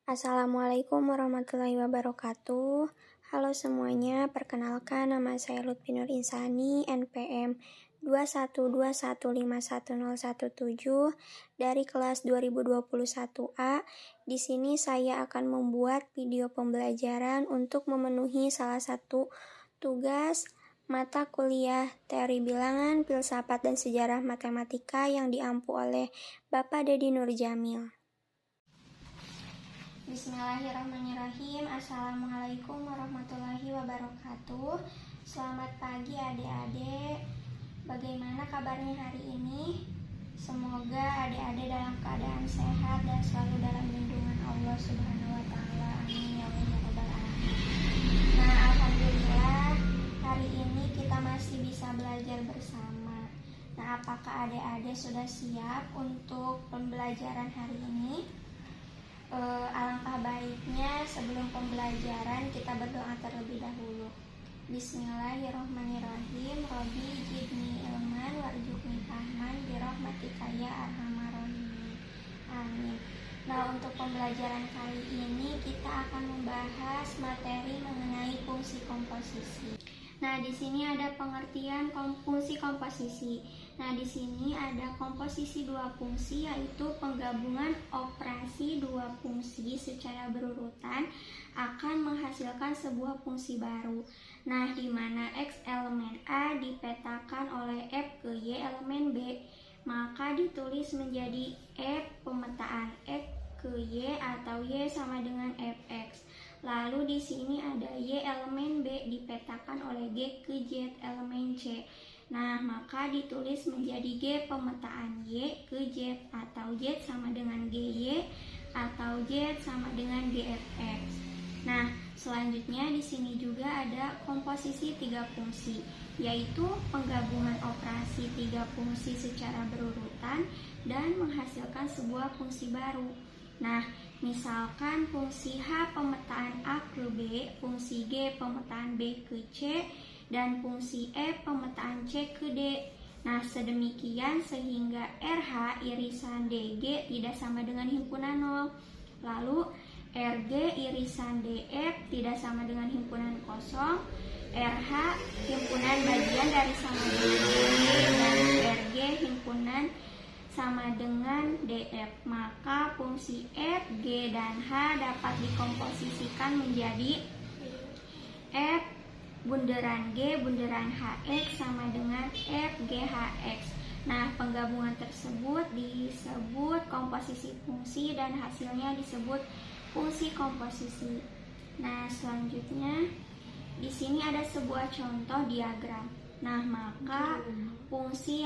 Assalamualaikum warahmatullahi wabarakatuh. Halo semuanya, perkenalkan nama saya Lutfi Nur Insani, NPM 212151017 dari kelas 2021A. Di sini saya akan membuat video pembelajaran untuk memenuhi salah satu tugas mata kuliah Teori Bilangan, Filsafat dan Sejarah Matematika yang diampu oleh Bapak Dedi Nurjamil. Bismillahirrahmanirrahim. Assalamualaikum warahmatullahi wabarakatuh. Selamat pagi adik-adik. Bagaimana kabarnya hari ini? Semoga adik-adik dalam keadaan sehat dan selalu dalam lindungan Allah Subhanahu wa taala. Amin ya rabbal alamin. Nah, alhamdulillah hari ini kita masih bisa belajar bersama. Nah, apakah adik-adik sudah siap untuk pembelajaran hari ini? Alangkah baiknya sebelum pembelajaran kita berdoa terlebih dahulu. Bismillahirrahmanirrahim. Rabbi jidni ilman warzuqni fahman birahmatika ya arhamar rahimin. Amin. Nah, untuk pembelajaran kali ini kita akan membahas materi mengenai fungsi komposisi. Nah, di sini ada pengertian fungsi komposisi. Nah, di sini ada komposisi dua fungsi, yaitu penggabungan operasi dua fungsi secara berurutan akan menghasilkan sebuah fungsi baru. Nah, di mana X elemen A dipetakan oleh F ke Y elemen B, maka ditulis menjadi F pemetaan X ke Y atau Y sama dengan Fx. Lalu di sini ada Y elemen B dipetakan oleh G ke Z elemen C. Nah, maka ditulis menjadi G pemetaan Y ke Z atau Z sama dengan GY atau Z sama dengan GFX. Nah, selanjutnya di sini juga ada komposisi tiga fungsi, yaitu penggabungan operasi tiga fungsi secara berurutan dan menghasilkan sebuah fungsi baru. Nah, misalkan fungsi H pemetaan A ke B, fungsi G pemetaan B ke C, dan fungsi E pemetaan C ke D. Nah, sedemikian sehingga RH irisan DG tidak sama dengan himpunan 0. Lalu RG irisan DF tidak sama dengan himpunan kosong. RH himpunan bagian dari sama dengan DG dan RG himpunan sama dengan DF, maka fungsi F, G, dan H dapat dikomposisikan menjadi F bunderan G bunderan HX sama dengan F, G, HX. Nah, penggabungan tersebut disebut komposisi fungsi dan hasilnya disebut fungsi komposisi. Nah, selanjutnya di sini ada sebuah contoh diagram. Nah, maka fungsi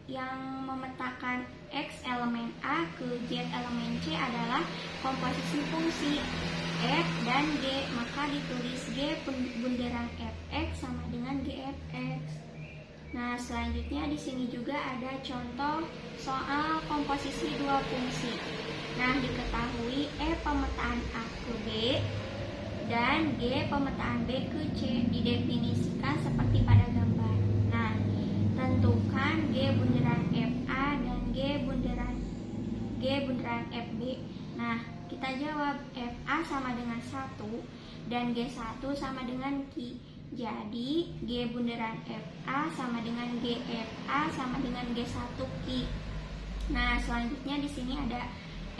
yang memetakan X elemen A ke Z elemen C adalah komposisi fungsi F dan G, maka ditulis G bunderan Fx sama dengan GFX. Nah, selanjutnya di sini juga ada contoh soal komposisi dua fungsi. Nah, diketahui E pemetaan A ke B dan G pemetaan B ke C didefinisikan seperti pada gambar. Nah, tentukan G bunderan FA dan G bunderan FB. Nah, kita jawab FA sama dengan 1 dan G1 sama dengan Q. Jadi, G bunderan FA sama dengan GFA sama dengan G1 Q. Nah, selanjutnya di sini ada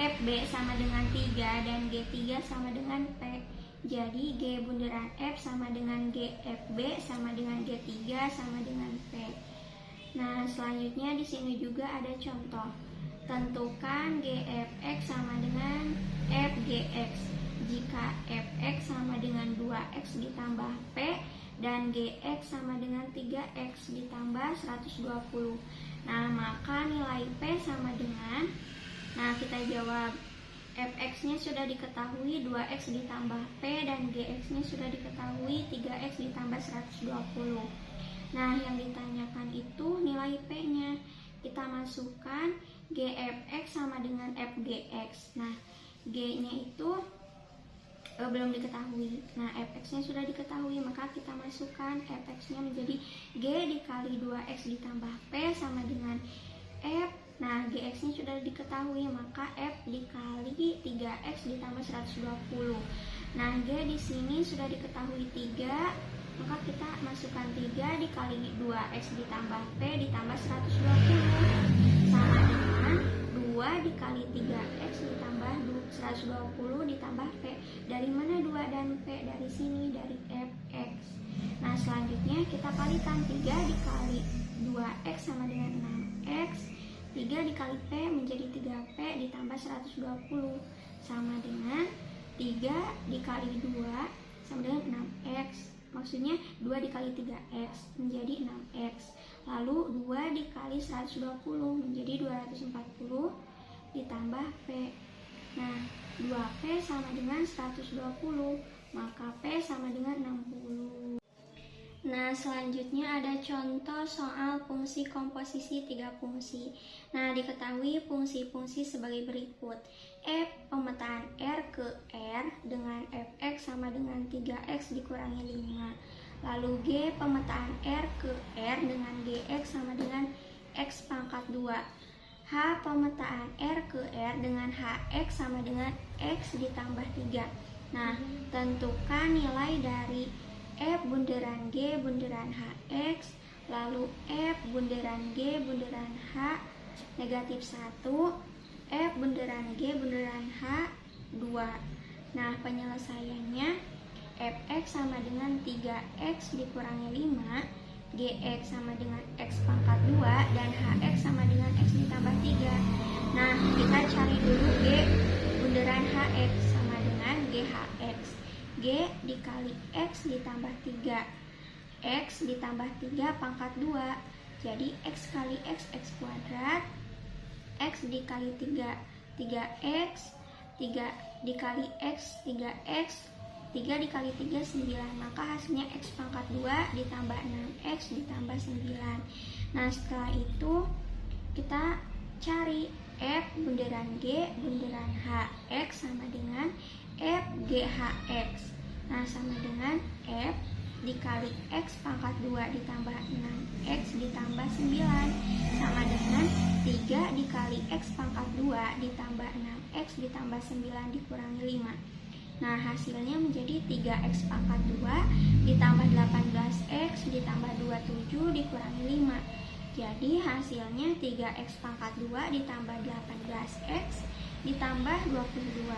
FB sama dengan 3 dan G3 sama dengan P. Jadi G bunderan F sama dengan GFB sama dengan G3 sama dengan P. Nah, selanjutnya di sini juga ada contoh. Tentukan GFX sama dengan FGX jika Fx sama dengan 2x ditambah P dan Gx sama dengan 3x ditambah 120. Nah, maka nilai P sama dengan, nah kita jawab Fx-nya sudah diketahui 2x ditambah P dan Gx-nya sudah diketahui 3x ditambah 120. Nah, yang ditanyakan itu nilai P-nya. Kita masukkan GFX sama dengan FGX. Nah, G-nya itu belum diketahui. Nah, Fx-nya sudah diketahui, maka kita masukkan Fx-nya menjadi G dikali 2x ditambah P sama dengan F Nah, GX-nya sudah diketahui, maka F dikali 3X ditambah 120. Nah, G di sini sudah diketahui 3, maka kita masukkan 3 dikali 2X ditambah P ditambah 120 sama dengan 2 dikali 3X ditambah 120 ditambah P. Dari mana 2 dan P? Dari sini, dari Fx. Nah, selanjutnya kita kalikan 3 dikali 2X sama dengan 6X, 3 dikali P menjadi 3P ditambah 120 sama dengan 3 dikali 2 sama dengan 6X. Maksudnya 2 dikali 3X menjadi 6X. Lalu 2 dikali 120 menjadi 240 ditambah P. Nah, 2P sama dengan 120, maka P sama dengan 60. Nah, selanjutnya ada contoh soal fungsi komposisi 3 fungsi. Nah, diketahui fungsi-fungsi sebagai berikut. F pemetaan R ke R dengan Fx sama dengan 3X dikurangi 5. Lalu G pemetaan R ke R dengan Gx sama dengan X pangkat 2. H pemetaan R ke R dengan Hx sama dengan X ditambah 3. Nah, tentukan nilai dari F bunderan G bunderan Hx, lalu F bunderan G bunderan H negatif 1, F bunderan G bunderan H 2. Nah, penyelesaiannya Fx sama dengan 3X dikurangi 5, Gx sama dengan X pangkat 2, dan Hx sama dengan X ditambah 3. Nah, kita cari dulu G bunderan Hx sama dengan GHx. G dikali X ditambah 3, X ditambah 3 pangkat 2, jadi X kali X, X kuadrat, X dikali 3, 3X, 3 dikali X, 3X, 3 dikali 3, 9, maka hasilnya X pangkat 2 ditambah 6X ditambah 9. Nah, setelah itu kita cari F bunderan G bunderan Hx sama dengan F GHx. Nah, sama dengan F dikali X pangkat 2 ditambah 6X ditambah 9 sama dengan 3 dikali X pangkat 2 ditambah 6X ditambah 9 dikurangi 5. Nah, hasilnya menjadi 3X pangkat 2 ditambah 18X ditambah 27 dikurangi 5. Jadi hasilnya 3X pangkat 2 ditambah 18X ditambah 22.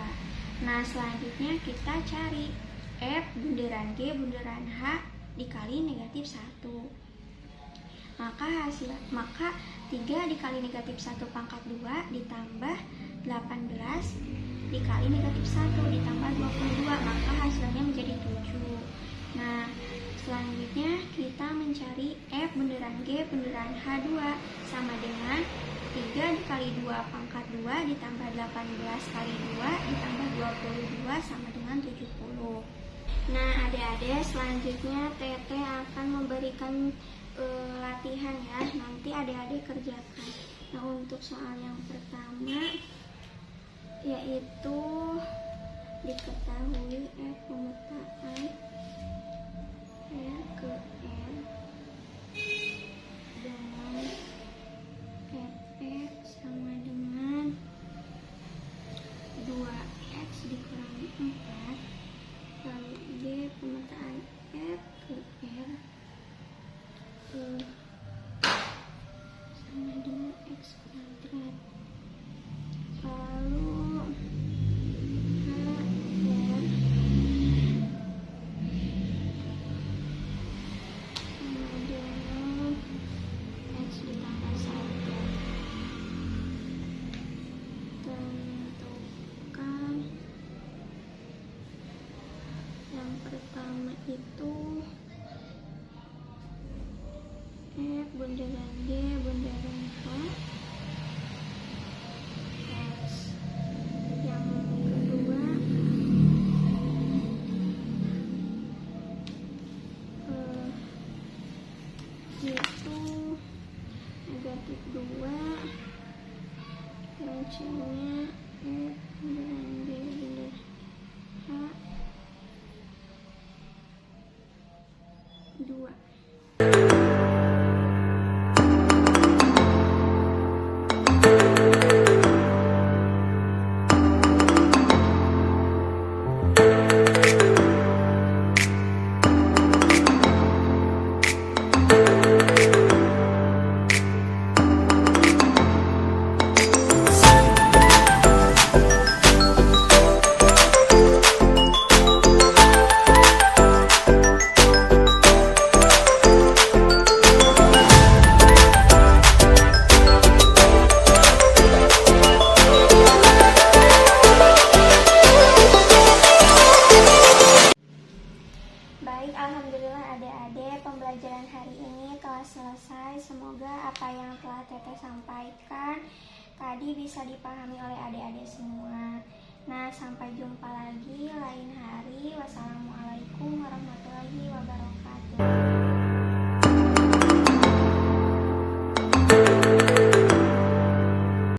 Nah, selanjutnya kita cari F bunderan G bunderan H dikali negatif 1. Maka 3 dikali negatif 1 pangkat 2 ditambah 18 dikali negatif 1 ditambah 22, maka hasilnya menjadi 7. Nah, selanjutnya kita mencari F bunderan G bunderan H2 sama dengan 3 dikali 2 pangkat 2 ditambah 18 kali 2 ditambah 22 sama dengan 70. Nah, adik-adik, selanjutnya Tete akan memberikan latihan ya. Nanti adik-adik kerjakan. Nah, untuk soal yang pertama yaitu diketahui F pemetaan R ke R dengan Fx sama dengan 2X dikurangi 4, lalu G pemetaan F ke R sama dengan X kuadrat, lalu pertama itu F bunderan G bunderan H X. Yang kedua itu negatif 2, yang C-nya F bunderan G bunderan H 2. selesai. Semoga apa yang telah Teteh sampaikan tadi bisa dipahami oleh adik-adik semua. Nah, sampai jumpa lagi lain hari. Wassalamualaikum warahmatullahi wabarakatuh.